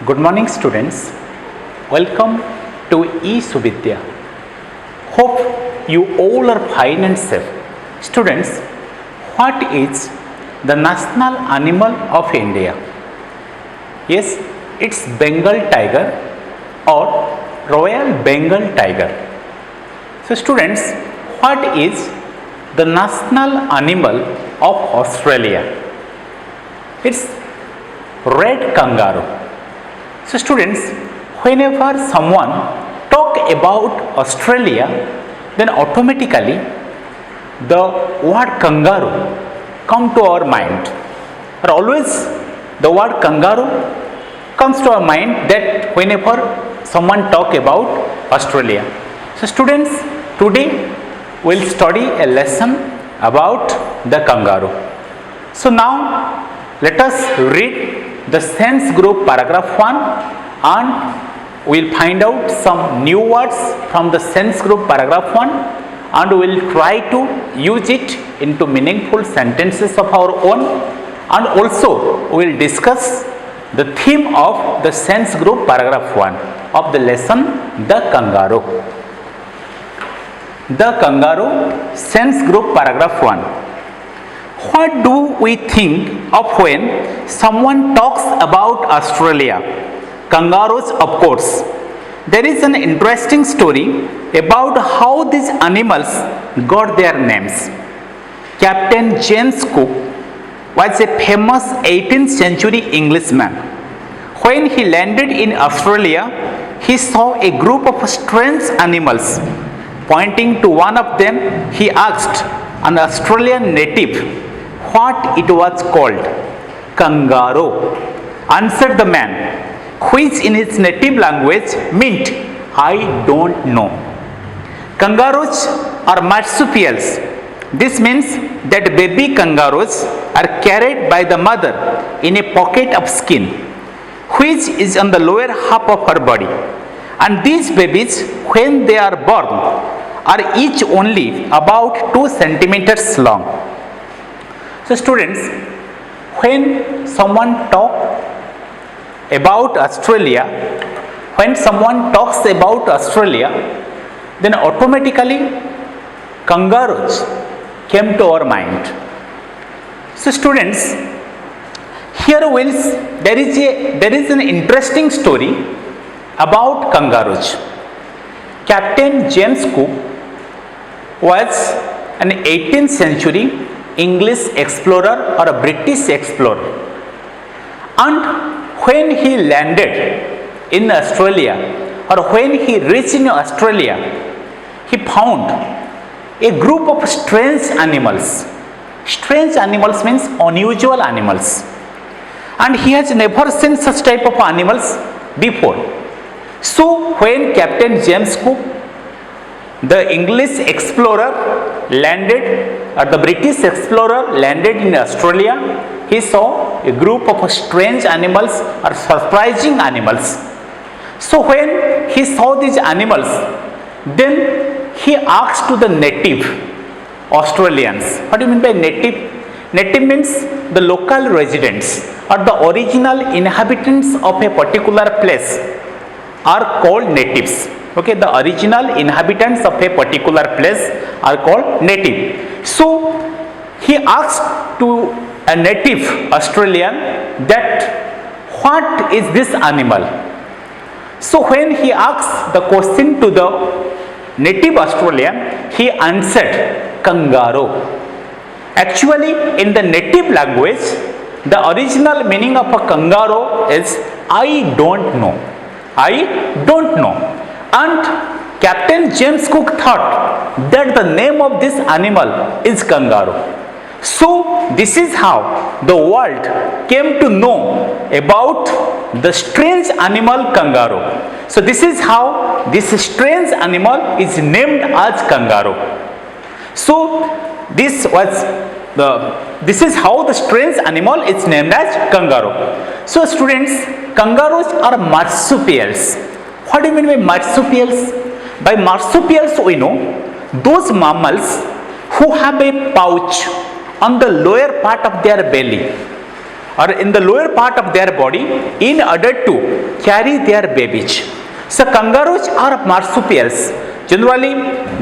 Good morning, students. Welcome to eSuvidya. Hope you all are fine and safe. Students, what is the national animal of India? Yes, it's Bengal tiger or Royal Bengal tiger. So, students, what is the national animal of Australia? It's red kangaroo. So, students, whenever someone talk about Australia, then automatically the word kangaroo come to our mind. Or always the word kangaroo comes to our mind that whenever someone talk about Australia. So, students, today we'll study a lesson about the kangaroo. So, now let us read the sense group paragraph 1 and we will find out some new words from the sense group paragraph 1 and we will try to use it into meaningful sentences of our own, and also we will discuss the theme of the sense group paragraph 1 of the lesson the kangaroo. The kangaroo, sense group paragraph 1. What do we think of when someone talks about Australia? Kangaroos, of course. There is an interesting story about how these animals got their names. Captain James Cook was a famous 18th century Englishman. When he landed in Australia, he saw a group of strange animals. Pointing to one of them, he asked an Australian native what it was called. Kangaroo, answered the man, which in his native language meant I don't know. Kangaroos are marsupials. This means that baby kangaroos are carried by the mother in a pocket of skin, which is on the lower half of her body. And these babies, when they are born, are each only about 2 centimeters long. So, students, when someone talks about Australia, then automatically kangaroos came to our mind. So, students, here there is an interesting story about kangaroos. Captain James Cook was an 18th century English explorer or a British explorer, and when he landed in Australia or when he reached in Australia, he found a group of strange animals. Strange animals means unusual animals, and he has never seen such type of animals before. So when Captain James Cook, the English explorer, the British explorer landed in Australia, he saw a group of strange animals or surprising animals. So when he saw these animals, then he asked to the native Australians. What do you mean by native? Native means the local residents or the original inhabitants of a particular place are called natives. Okay, the original inhabitants of a particular place are called native. So he asked to a native Australian that what is this animal? So when he asked the question to the native Australian, he answered kangaroo. Actually, in the native language, the original meaning of a kangaroo is I don't know. I don't know. And Captain James Cook thought that the name of this animal is kangaroo. So this is how the world came to know about the strange animal kangaroo. So this is how this strange animal is named as kangaroo. So this is how the strange animal is named as kangaroo. So students, kangaroos are marsupials. What do you mean by marsupials? By marsupials we know those mammals who have a pouch on the lower part of their belly or in the lower part of their body in order to carry their babies. So kangaroos are marsupials. Generally,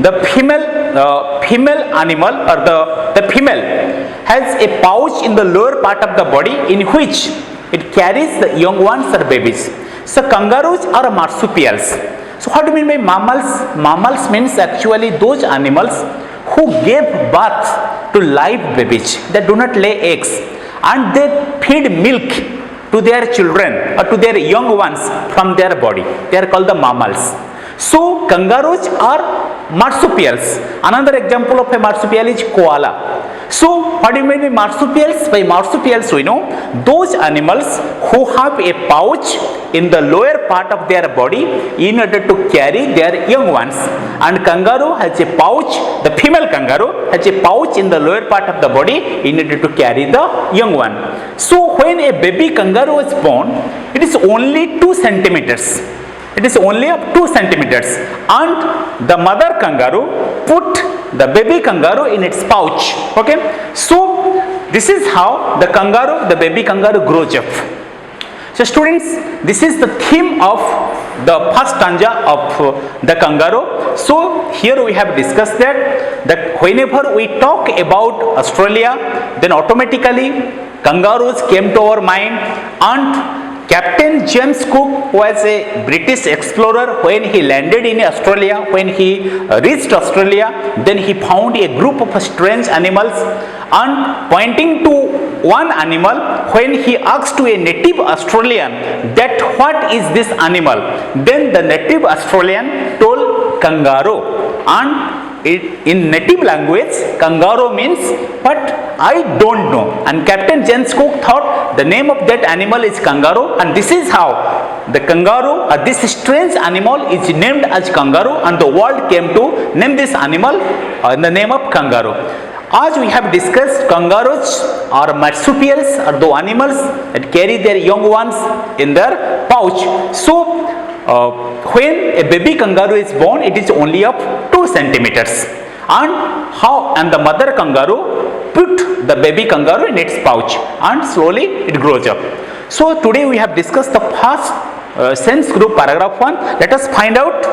the female animal or the female has a pouch in the lower part of the body in which it carries the young ones or babies. So kangaroos are marsupials. So what do you mean by mammals? Mammals means actually those animals who gave birth to live babies. They do not lay eggs and they feed milk to their children or to their young ones from their body. They are called the mammals. So kangaroos are marsupials. Another example of a marsupial is koala. So what do you mean by marsupials? By marsupials we know those animals who have a pouch in the lower part of their body in order to carry their young ones, and kangaroo has a pouch, the female kangaroo has a pouch in the lower part of the body in order to carry the young one. So when a baby kangaroo is born, it is only 2 centimeters. It is only up 2 centimeters, and the mother kangaroo put the baby kangaroo in its pouch. Okay, so this is how the baby kangaroo grows up. So students, this is the theme of the first stanza of the kangaroo. So here we have discussed that whenever we talk about Australia, then automatically kangaroos came to our mind, and Captain James Cook was a British explorer. When he landed in Australia, when he reached Australia, then he found a group of strange animals, and pointing to one animal, when he asked to a native Australian that what is this animal, then the native Australian told kangaroo, and in native language kangaroo means what I don't know, and Captain James Cook thought the name of that animal is kangaroo, and this is how the kangaroo or this strange animal is named as kangaroo, and the world came to name this animal in the name of kangaroo. As we have discussed, kangaroos are marsupials, or the animals that carry their young ones in their pouch. So when a baby kangaroo is born, it is only up 2 centimeters, and the mother kangaroo put the baby kangaroo in its pouch, and slowly it grows up. So today we have discussed the first sense group paragraph 1. Let us find out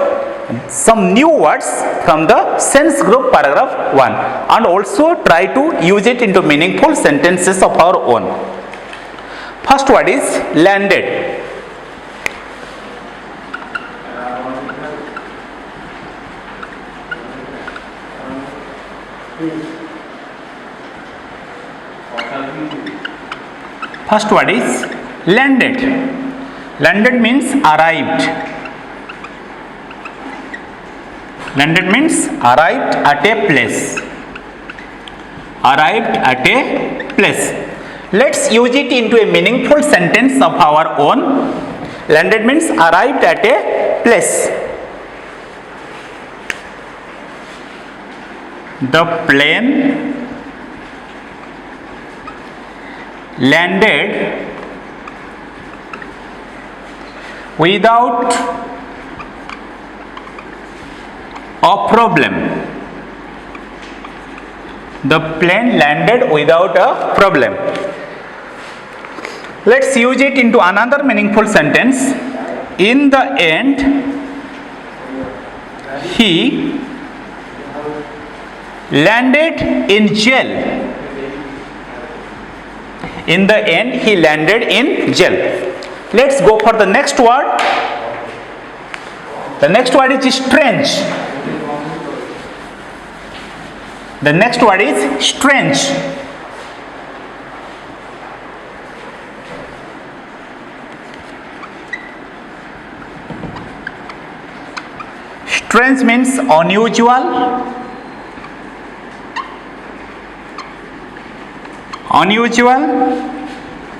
some new words from the sense group paragraph 1 and also try to use it into meaningful sentences of our own. First word is landed. First word is landed. Landed means arrived. Landed means arrived at a place. Arrived at a place. Let's use it into a meaningful sentence of our own. Landed means arrived at a place. The plane landed without a problem. The plane landed without a problem. Let's use it into another meaningful sentence. In the end, he landed in jail. In the end, he landed in jail. Let's go for the next word. The next word is strange. The next word is strange. Strange means unusual. Unusual,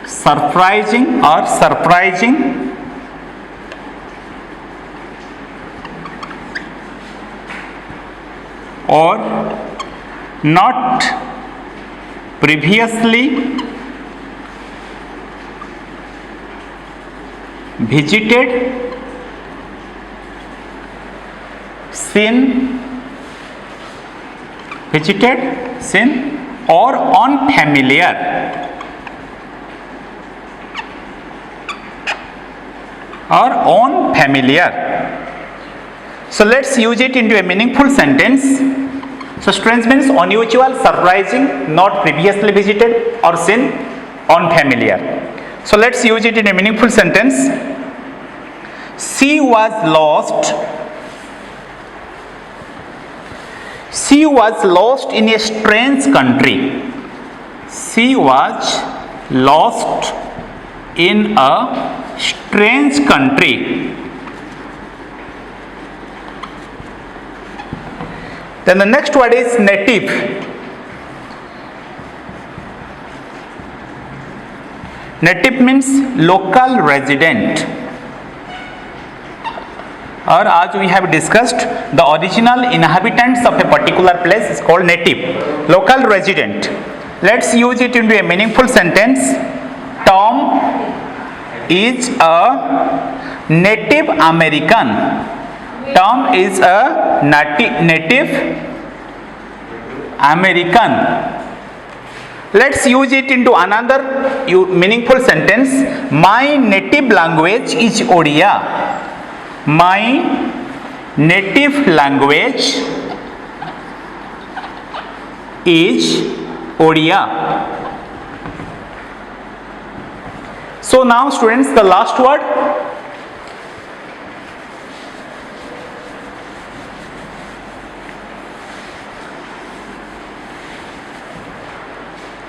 surprising or surprising. Or not previously visited, seen, visited, seen, or unfamiliar. or unfamiliar. So let's use it into a meaningful sentence. So strange means unusual, surprising, not previously visited or seen, unfamiliar. So let's use it in a meaningful sentence. She was lost. She was lost in a strange country. She was lost in a strange country. Then the next word is native. Native means local resident, or as we have discussed, the original inhabitants of a particular place is called native, local resident. Let's use it into a meaningful sentence. Tom is a Native American. Tom is a native American. Let's use it into another meaningful sentence. My native language is Odia. My native language is Odia. So now students, the last word.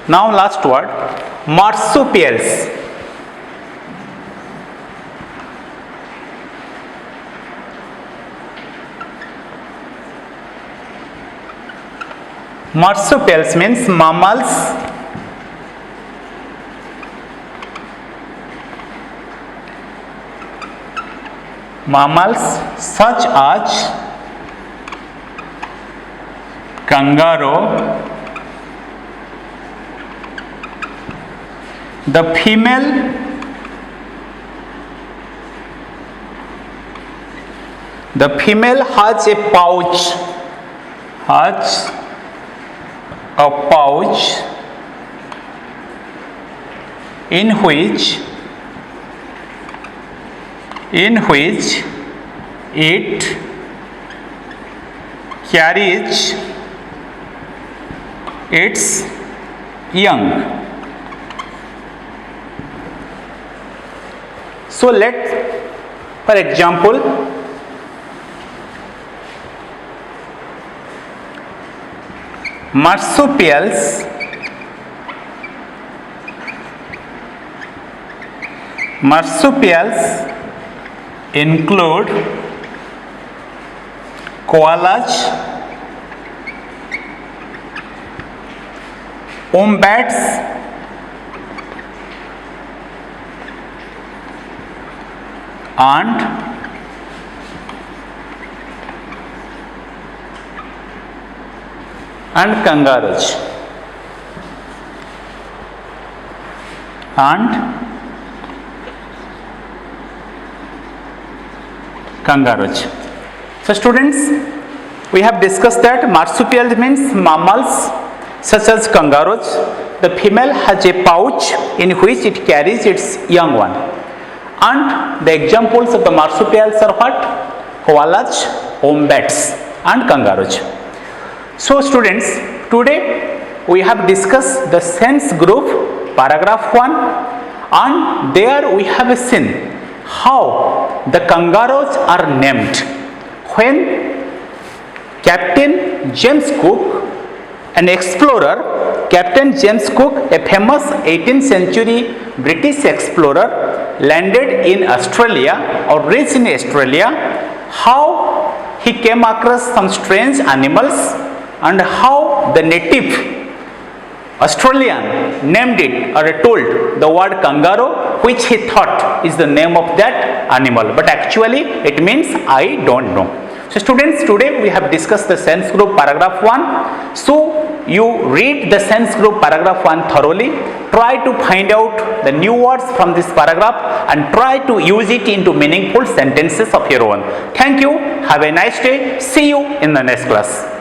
Now last word, marsupials. Marsupials means mammals, such as kangaroo. The female has a pouch in which it carries its young. So for example, marsupials include koalas, wombats, and kangaroos. So students, we have discussed that marsupial means mammals such as kangaroos. The female has a pouch in which it carries its young one. And the examples of the marsupials are what? Koalas, wombats and kangaroos. So students, today we have discussed the sense group, paragraph 1, and there we have seen how the kangaroos are named. When Captain James Cook, an explorer, Captain James Cook, a famous 18th century British explorer, landed in Australia or reached in Australia, how he came across some strange animals and how the native Australian named it or told the word kangaroo, which he thought is the name of that animal, but actually it means I don't know. So students, today we have discussed the sense group paragraph 1. So you read the sense group paragraph 1 thoroughly, try to find out the new words from this paragraph and try to use it into meaningful sentences of your own. Thank you. Have a nice day. See you in the next class.